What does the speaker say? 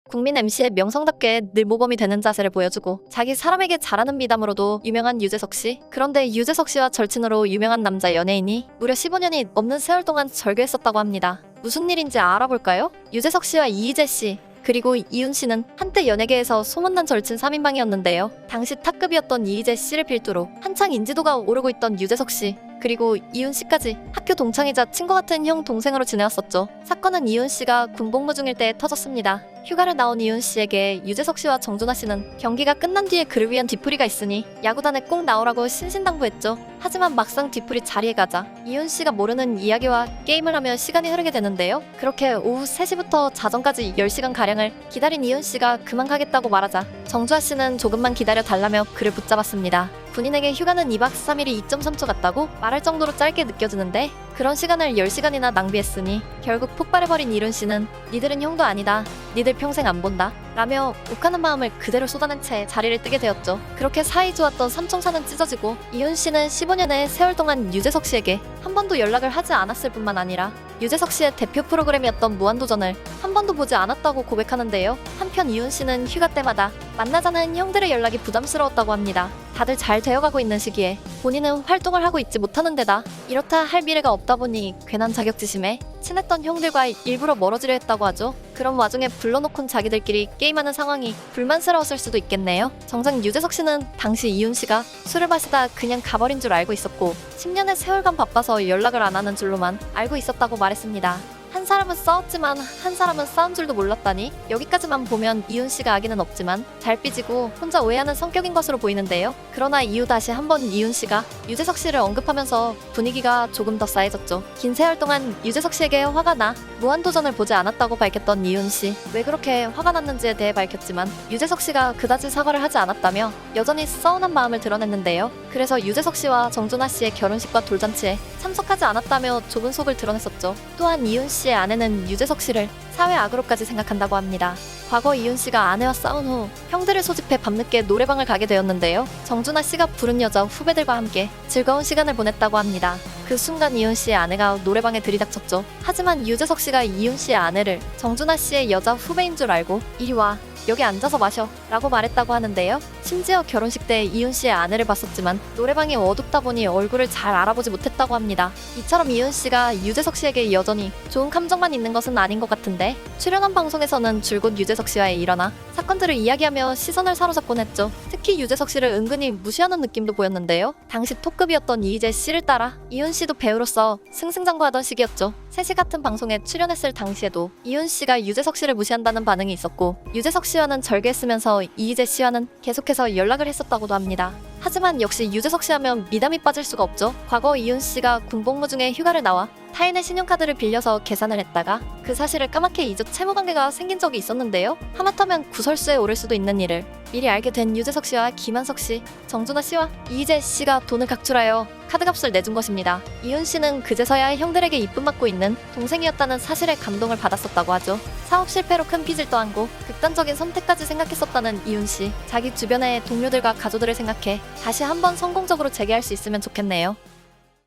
국민 MC의 명성답게 늘 모범이 되는 자세를 보여주고 자기 사람에게 잘하는 미담으로도 유명한 유재석 씨. 그런데 유재석 씨와 절친으로 유명한 남자 연예인이 무려 15년이 넘는 세월 동안 절교했었다고 합니다. 무슨 일인지 알아볼까요? 유재석 씨와 이희재 씨 그리고 이윤 씨는 한때 연예계에서 소문난 절친 3인방이었는데요. 당시 탑급이었던 이희재 씨를 필두로 한창 인지도가 오르고 있던 유재석 씨 그리고 이윤 씨까지 학교 동창이자 친구 같은 형 동생으로 지내왔었죠. 사건은 이윤 씨가 군복무 중일 때 터졌습니다. 휴가를 나온 이윤 씨에게 유재석 씨와 정준하 씨는 경기가 끝난 뒤에 그를 위한 뒤풀이가 있으니 야구단에 꼭 나오라고 신신당부했죠. 하지만 막상 뒤풀이 자리에 가자 이윤 씨가 모르는 이야기와 게임을 하며 시간이 흐르게 되는데요. 그렇게 오후 3시부터 자정까지 10시간가량을 기다린 이윤 씨가 그만 가겠다고 말하자 정준하 씨는 조금만 기다려 달라며 그를 붙잡았습니다. 군인에게 휴가는 2박 3일이 2.3초 같다고 말할 정도로 짧게 느껴지는데 그런 시간을 10시간이나 낭비했으니 결국 폭발해버린 이윤 씨는 니들은 형도 아니다. 니들 평생 안 본다. 라며 욱하는 마음을 그대로 쏟아낸 채 자리를 뜨게 되었죠. 그렇게 사이 좋았던 삼총사는 찢어지고 이윤 씨는 15년의 세월 동안 유재석 씨에게 한 번도 연락을 하지 않았을 뿐만 아니라 유재석 씨의 대표 프로그램이었던 무한도전을 한 번도 보지 않았다고 고백하는데요. 한편 이윤 씨는 휴가 때마다 만나자는 형들의 연락이 부담스러웠다고 합니다. 다들 잘 되어가고 있는 시기에 본인은 활동을 하고 있지 못하는 데다 이렇다 할 미래가 없다 보니 괜한 자격지심에 친했던 형들과 일부러 멀어지려 했다고 하죠. 그런 와중에 불러놓곤 자기들끼리 게임하는 상황이 불만스러웠을 수도 있겠네요. 정작 유재석 씨는 당시 이윤 씨가 술을 마시다 그냥 가버린 줄 알고 있었고 10년의 세월간 바빠서 연락을 안 하는 줄로만 알고 있었다고 말했습니다. 한 사람은 싸웠지만 한 사람은 싸운 줄도 몰랐다니 여기까지만 보면 이윤 씨가 악의는 없지만 잘 삐지고 혼자 오해하는 성격인 것으로 보이는데요. 그러나 이후 다시 한번 이윤 씨가 유재석 씨를 언급하면서 분위기가 조금 더 싸해졌죠. 긴 세월 동안 유재석 씨에게 화가 나 무한도전을 보지 않았다고 밝혔던 이윤 씨. 왜 그렇게 화가 났는지에 대해 밝혔지만 유재석 씨가 그다지 사과를 하지 않았다며 여전히 서운한 마음을 드러냈는데요. 그래서 유재석 씨와 정준하 씨의 결혼식과 돌잔치에 참석하지 않았다며 좁은 속을 드러냈었죠. 또한 이윤 씨의 아내는 유재석 씨를 사회 악으로까지 생각한다고 합니다. 과거 이윤 씨가 아내와 싸운 후 형들을 소집해 밤늦게 노래방을 가게 되었는데요. 정준하 씨가 부른 여자 후배들과 함께 즐거운 시간을 보냈다고 합니다. 그 순간 이윤 씨의 아내가 노래방에 들이닥쳤죠. 하지만 유재석 씨가 이윤 씨의 아내를 정준하 씨의 여자 후배인 줄 알고 이리 와. 여기 앉아서 마셔 라고 말했다고 하는데요. 심지어 결혼식 때 이윤 씨의 아내를 봤었지만 노래방이 어둡다 보니 얼굴을 잘 알아보지 못했다고 합니다. 이처럼 이윤 씨가 유재석 씨에게 여전히 좋은 감정만 있는 것은 아닌 것 같은데 출연한 방송에서는 줄곧 유재석 씨와의 일화나 사건들을 이야기하며 시선을 사로잡곤 했죠. 특히 유재석 씨를 은근히 무시하는 느낌도 보였는데요. 당시 톱급이었던 이희재 씨를 따라 이윤 씨도 배우로서 승승장구하던 시기였죠. 3시 같은 방송에 출연했을 당시에도 이윤 씨가 유재석 씨를 무시한다는 반응이 있었고 유재석 씨와는 절개했으면서 이희재 씨와는 계속해서 연락을 했었다고도 합니다. 하지만 역시 유재석 씨 하면 미담이 빠질 수가 없죠. 과거 이윤 씨가 군복무 중에 휴가를 나와 타인의 신용카드를 빌려서 계산을 했다가 그 사실을 까맣게 잊어 채무관계가 생긴 적이 있었는데요. 하마터면 구설수에 오를 수도 있는 일을 미리 알게 된 유재석 씨와 김한석 씨, 정준하 씨와 이희재 씨가 돈을 각출하여 카드값을 내준 것입니다. 이윤 씨는 그제서야 형들에게 이쁨 받고 있는 동생이었다는 사실에 감동을 받았었다고 하죠. 사업 실패로 큰 빚을 떠안고 극단적인 선택까지 생각했었다는 이윤 씨. 자기 주변의 동료들과 가족들을 생각해 다시 한번 성공적으로 재개할 수 있으면 좋겠네요.